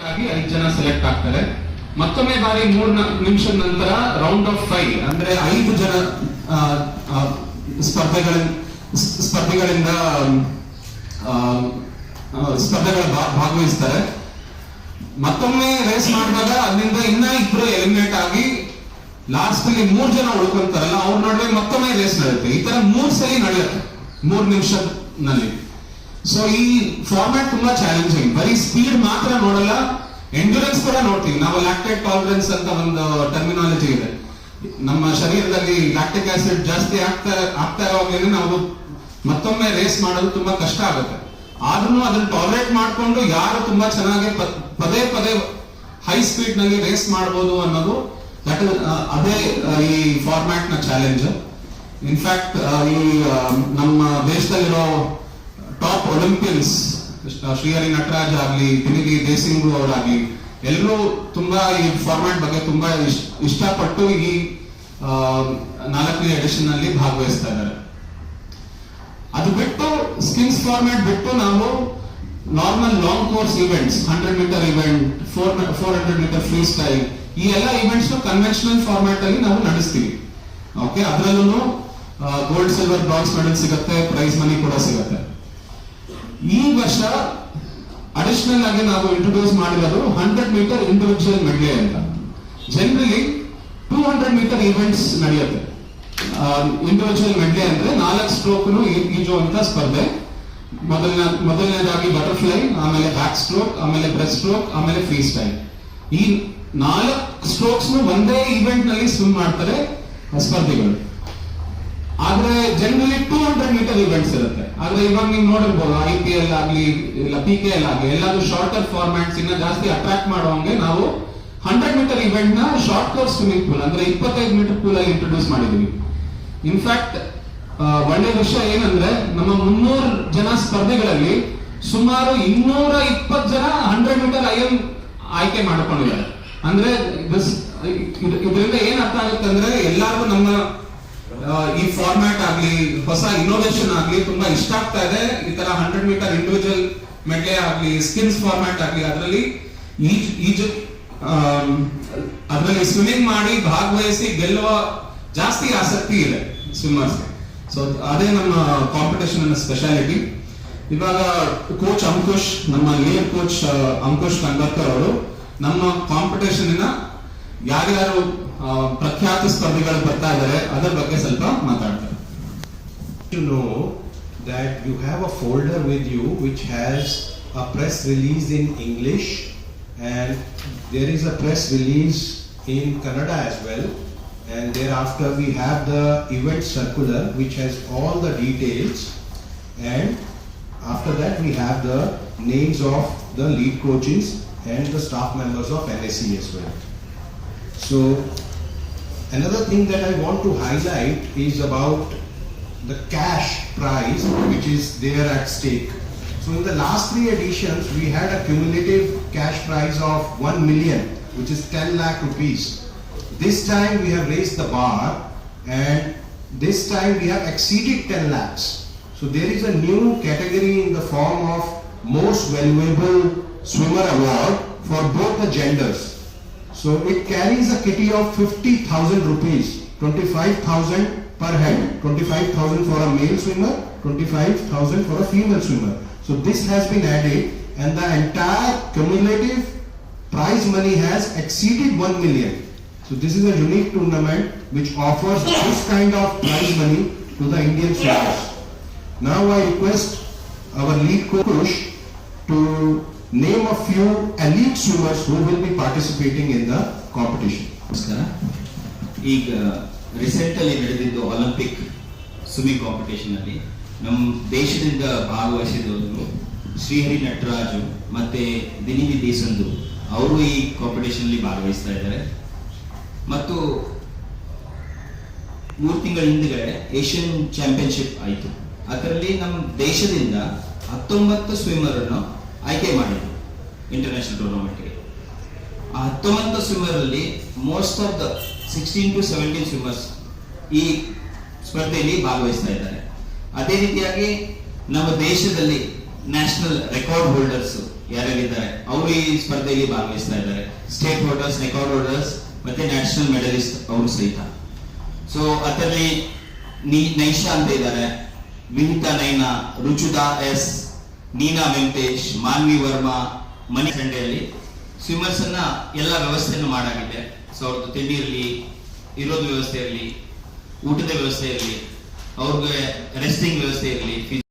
ಆಗಿ 5 ಜನ ಸೆಲೆಕ್ಟ್ ಆಗ್ತಾರೆ. ಮತ್ತೊಮ್ಮೆ ಬಾರಿ 3 ನಿಮಿಷದ ನಂತರ ರೌಂಡ್ ಆಫ್ 5 ಅಂದ್ರೆ 5 ಜನ ಸ್ಪರ್ಧೆಗಳಿಂದ ಸ್ಪರ್ಧೆಗಳ ಭಾಗವಹಿಸ್ತಾರೆ. ಮತ್ತೊಮ್ಮೆ ರೇಸ್ ಮಾಡಿದಾಗ ಅಲ್ಲಿಂದ ಇನ್ನ ಇಬ್ರು ಎಲಿಮಿನೇಟ್ ಆಗಿ ಲಾಸ್ಟ್ ಅಲ್ಲಿ 3 ಜನ ಉಳ್ಕೊಂತಾರಲ್ಲ, ಅವ್ರ ನಡುವೆ ಮತ್ತೊಮ್ಮೆ ರೇಸ್ ನಡೆಯುತ್ತೆ. ಈ ತರ 3 ಸಲ ನಡೆಯುತ್ತೆ 3 ನಿಮಿಷದಲ್ಲಿ. ಸೊ ಈ ಫಾರ್ಮ್ಯಾಟ್ ತುಂಬಾ ಚಾಲೆಂಜಿಂಗ್. ಬರೀ ಸ್ಪೀಡ್ ಮಾತ್ರ ನೋಡಲ್ಲ, ಎಂಡ್ಯೂರೆನ್ಸ್ ಕೂಡ ನೋಡ್ತೀವಿ ನಾವು. ಲ್ಯಾಕ್ಟೇಟ್ ಟಾಲರೆನ್ಸ್ ಅಂತ ಒಂದು ಟರ್ಮಿನಾಲಜಿ ಇದೆ. ನಮ್ಮ ಶರೀರದಲ್ಲಿ ಲ್ಯಾಕ್ಟಿಕ್ ಆಸಿಡ್ ಜಾಸ್ತಿ ಆಗ್ತಾ ಇರುವಾಗಲೇ ನಾವು ಮತ್ತೊಮ್ಮೆ ರೇಸ್ ಮಾಡೋದು ತುಂಬಾ ಕಷ್ಟ ಆಗುತ್ತೆ. ಆದ್ರೂ ಅದನ್ನ ಟಾಲರೇಟ್ ಮಾಡ್ಕೊಂಡು ಯಾರು ತುಂಬಾ ಚೆನ್ನಾಗಿ ಪದೇ ಪದೇ ಹೈ ಸ್ಪೀಡ್ ನಲ್ಲಿ ರೇಸ್ ಮಾಡಬಹುದು ಅನ್ನೋದು ಅದೇ ಈ ಫಾರ್ಮ್ಯಾಟ್ ನ ಚಾಲೆಂಜ್. ಇನ್ಫ್ಯಾಕ್ಟ್ ಈ ನಮ್ಮ ದೇಶದಲ್ಲಿರೋ ಟಾಪ್ ಒಲಿಂಪಿಯನ್ಸ್ ಶ್ರೀಹರಿ ನಟರಾಜ್ ಆಗ್ಲಿ, ದಿನಿಲಿ ದೇಸಿಂಗು ಅವರಾಗ್ಲಿ, ಎಲ್ಲರೂ ತುಂಬಾ ಈ ಫಾರ್ಮ್ಯಾಟ್ ಬಗ್ಗೆ ತುಂಬಾ ಇಷ್ಟಪಟ್ಟು ಈ 4ನೇ ಎಡಿಷನ್ ನಲ್ಲಿ ಭಾಗವಹಿಸ್ತಾ ಇದ್ದಾರೆ. ಅದು ಬಿಟ್ಟು ಸ್ಕಿನ್ಸ್ ಫಾರ್ಮ್ಯಾಟ್ ಬಿಟ್ಟು ನಾವು normal long course events, 100 metre event, 400 metre freestyle, ಈ ಎಲ್ಲ ಇವೆಂಟ್ಸ್ ಕನ್ವೆನ್ಷನಲ್ ಫಾರ್ಮ್ಯಾಟ್ ಅಲ್ಲಿ ನಾವು ನಡೆಸ್ತೀವಿ. ಓಕೆ, ಅದರಲ್ಲೂ ಗೋಲ್ಡ್, ಸಿಲ್ವರ್, ಬ್ರಾನ್ಸ್ ಮೆಡಲ್ ಸಿಗುತ್ತೆ, ಪ್ರೈಸ್ ಮನಿ ಕೂಡ ಸಿಗುತ್ತೆ. ಈ ವರ್ಷ ಅಡಿಷನಲ್ ಆಗಿ ನಾವು ಇಂಟ್ರೊಡ್ಯೂಸ್ ಮಾಡಿರೋದು 100 ಮೀಟರ್ ಇಂಡಿವಿಜುವಲ್ ಮೆಡ್ಲೆ ಅಂತ. ಜನರಲಿ 200 ಮೀಟರ್ ಇವೆಂಟ್ಸ್ ನಡೆಯುತ್ತೆ. ಇಂಡಿವಿಜುವಲ್ ಮೆಡ್ಲೆ ಅಂದ್ರೆ 4 ಸ್ಟ್ರೋಕ್ ಈಜುವಂತ ಸ್ಪರ್ಧೆ. ಮೊದಲನೇದಾಗಿ ಬಟರ್ಫ್ಲೈ, ಆಮೇಲೆ ಬ್ಯಾಕ್ ಸ್ಟ್ರೋಕ್, ಆಮೇಲೆ ಬ್ರೆಸ್ಟ್ ಸ್ಟ್ರೋಕ್, ಆಮೇಲೆ ಫ್ರೀ ಸ್ಟೈಲ್. ಈ 4 ಸ್ಟ್ರೋಕ್ಸ್ ಒಂದೇ ಇವೆಂಟ್ ನಲ್ಲಿ ಸ್ವಿಮ್ ಮಾಡ್ತಾರೆ ಸ್ಪರ್ಧಿಗಳು. ಆದ್ರೆ ಜನರಲಿ 200 ಮೀಟರ್ ಇವೆಂಟ್ಸ್ ಇರುತ್ತೆ. ಆದ್ರೆ ಇವಾಗ ನೀವು ನೋಡಿರ್ಬೋದು IPL ಆಗ್ಲಿ ಇಲ್ಲ PKL ಆಗ್ಲಿ ಎಲ್ಲಾದ್ರೂ ಶಾರ್ಟರ್ ಫಾರ್ಮ್ಯಾಟ್ಸ್ ಇನ್ನ ಜಾಸ್ತಿ ಅಟ್ರಾಕ್ಟ್ ಮಾಡುವಂಗೆ ನಾವು 100 ಮೀಟರ್ ಇವೆಂಟ್ ನ ಶಾರ್ಟ್ ಕೋರ್ಸ್ ಸ್ವಿಮ್ಮಿಂಗ್ ಪೂಲ್ ಅಂದ್ರೆ 25 ಮೀಟರ್ ಪೂಲ್ ಅಲ್ಲಿ ಇಂಟ್ರೊಡ್ಯೂಸ್ ಮಾಡಿದೀವಿ. ಇನ್ಫ್ಯಾಕ್ಟ್ ಒಳ್ಳೆ ವಿಷಯ ಏನಂದ್ರೆ ನಮ್ಮ 300 ಜನ ಸ್ಪರ್ಧೆಗಳಲ್ಲಿ ಸುಮಾರು 220 ಜನ 100 ಮೀಟರ್ IM ಆಯ್ಕೆ ಮಾಡ್ಕೊಂಡಿದ್ದಾರೆ. ಅಂದ್ರೆ ಇದರಿಂದ ಏನ್ ಅರ್ಥ ಆಗುತ್ತೆ ಅಂದ್ರೆ ಎಲ್ಲಾರ್ಗು ನಮ್ಮ ಈ ಫಾರ್ಮ್ಯಾಟ್ ಆಗ್ಲಿ, ಹೊಸ ಇನೋವೇಷನ್ ಆಗ್ಲಿ ತುಂಬಾ ಇಷ್ಟ ಆಗ್ತಾ ಇದೆ. ಈ ತರ 100 ಮೀಟರ್ ಇಂಡಿವಿಜುವಲ್ ಮೆಡ್ಲೆ ಆಗ್ಲಿ, ಸ್ಕಿನ್ಸ್ ಫಾರ್ಮ್ಯಾಟ್ ಆಗ್ಲಿ, ಅದರಲ್ಲಿ ಅದರಲ್ಲಿ ಸ್ವಿಮ್ಮಿಂಗ್ ಮಾಡಿ ಭಾಗವಹಿಸಿ ಗೆಲ್ಲುವ ಜಾಸ್ತಿ ಆಸಕ್ತಿ ಇದೆ ಸ್ವಿಮ್ಮರ್ಸ್ಗೆ. ಸೊ ಅದೇ ನಮ್ಮ ಕಾಂಪಿಟೇಷನ್ ಸ್ಪೆಷಾಲಿಟಿ. ಇವಾಗ ಕೋಚ್ ಅಂಕುಶ್, ನಮ್ಮ ಲೀಡ್ ಕೋಚ್ ಅಂಕುಶ್ ಕಂದರ್ಕರ್ ಅವರು ನಮ್ಮ ಕಾಂಪಿಟೇಷನ್ ಯಾರ್ಯಾರು ಪ್ರಖ್ಯಾತ ಸ್ಪರ್ಧಿಗಳು ಬರ್ತಾ ಇದ್ದಾರೆ ಅದರ ಬಗ್ಗೆ ಸ್ವಲ್ಪ ಮಾತಾಡ್ತಾರೆ. You know that you have a folder with you which has a press release in English and there is a press release in Kannada as well, and thereafter we have the event circular which has all the details, and after that we have the names of the lead coaches and the staff members of NSE as well. So another thing that I want to highlight is about the cash prize which is there at stake. So in the last 3 editions we had a cumulative cash prize of 1 million, which is 10 lakh rupees. This time we have raised the bar and this time we have exceeded 10 lakhs. So there is a new category in the form of most valuable swimmer award for both the genders. So it carries a kitty of 50,000 rupees, 25,000 per head, 25,000 for a male swimmer, 25,000 for a female swimmer. So this has been added and the entire cumulative prize money has exceeded 1 million. So this is a unique tournament which offers this kind of prize money to the Indian swimmers. Now I request our lead coach to name a few elite swimmers who will be participating in the competition. ನಮಸ್ಕಾರ. ಈಗ recent ಅಲ್ಲಿ ನಡೆದಿದ್ದು Olympic swimming competition ಅಲ್ಲಿ ನಮ್ಮ ದೇಶದಿಂದ ಭಾಗವಹಿಸಿದವರು ಶ್ರೀಹರಿ ನಟರಾಜು ಮತ್ತೆ ದಿನಿಲಿ ದೇಸಂದು ಅವರು ಈ ಕಾಂಪಿಟೇಷನ್ ಅಲ್ಲಿ ಭಾಗವಹಿಸ್ತಾ ಇದ್ದಾರೆ. ಮತ್ತು 3 ತಿಂಗಳ ಹಿಂದೆಗಡೆ ಏಷ್ಯನ್ ಚಾಂಪಿಯನ್ಶಿಪ್ ಆಯಿತು. ಅದರಲ್ಲಿ ನಮ್ಮ ದೇಶದಿಂದ 19 ಸ್ವಿಮ್ಮರ್ ಅನ್ನು ಆಯ್ಕೆ ಮಾಡಿದ್ರು ಇಂಟರ್ನ್ಯಾಷನಲ್ ಟೂರ್ನಮೆಂಟ್ಗೆ. ಆ 19 ಸ್ವಿಮ್ಮರ್ ಅಲ್ಲಿ most of the 16 to 17 swimmers ಈ ಸ್ಪರ್ಧೆಯಲ್ಲಿ ಭಾಗವಹಿಸ್ತಾ ಇದ್ದಾರೆ. ಅದೇ ರೀತಿಯಾಗಿ ನಮ್ಮ ದೇಶದಲ್ಲಿ ನ್ಯಾಷನಲ್ ರೆಕಾರ್ಡ್ ಹೋಲ್ಡರ್ಸ್ ಯಾರ್ಯಾರಿದ್ದಾರೆ ಅವರು ಈ ಸ್ಪರ್ಧೆಯಲ್ಲಿ ಭಾಗವಹಿಸ್ತಾ ಇದ್ದಾರೆ. ಸ್ಟೇಟ್ ಹೋಲ್ಡರ್ಸ್, ರೆಕಾರ್ಡ್ ಹೋಲ್ಡರ್ಸ್ ಮತ್ತೆ ನ್ಯಾಷನಲ್ ಮೆಡಲಿಸ್ಟ್ ಅವರು ಸಹಿತ. ಸೊ ಅದರಲ್ಲಿ ನೈಶಾ ಅಂತ ಇದ್ದಾರೆ, ವಿಹಿತಾ ನೈನಾ, ರುಚುದಾ ಎಸ್, ನೀನಾ ವೆಂಕಟೇಶ್, ಮಾನ್ವಿ ವರ್ಮಾ, ಮನಿ ಸಂಡೆಯಲ್ಲಿ ಸ್ವಿಮ್ಮರ್ಸ್ ಅನ್ನ ಎಲ್ಲ ವ್ಯವಸ್ಥೆಯನ್ನು ಮಾಡಾಗಿದೆ. ಸೊ ಅವ್ರದ್ದು ತಿಂಡಿ ಇರಲಿ, ಇರೋದು ವ್ಯವಸ್ಥೆ ಇರಲಿ, ಊಟದ ವ್ಯವಸ್ಥೆ ಇರಲಿ, ಅವ್ರಿಗೆ ರೆಸ್ಟಿಂಗ್ ವ್ಯವಸ್ಥೆ ಇರಲಿ,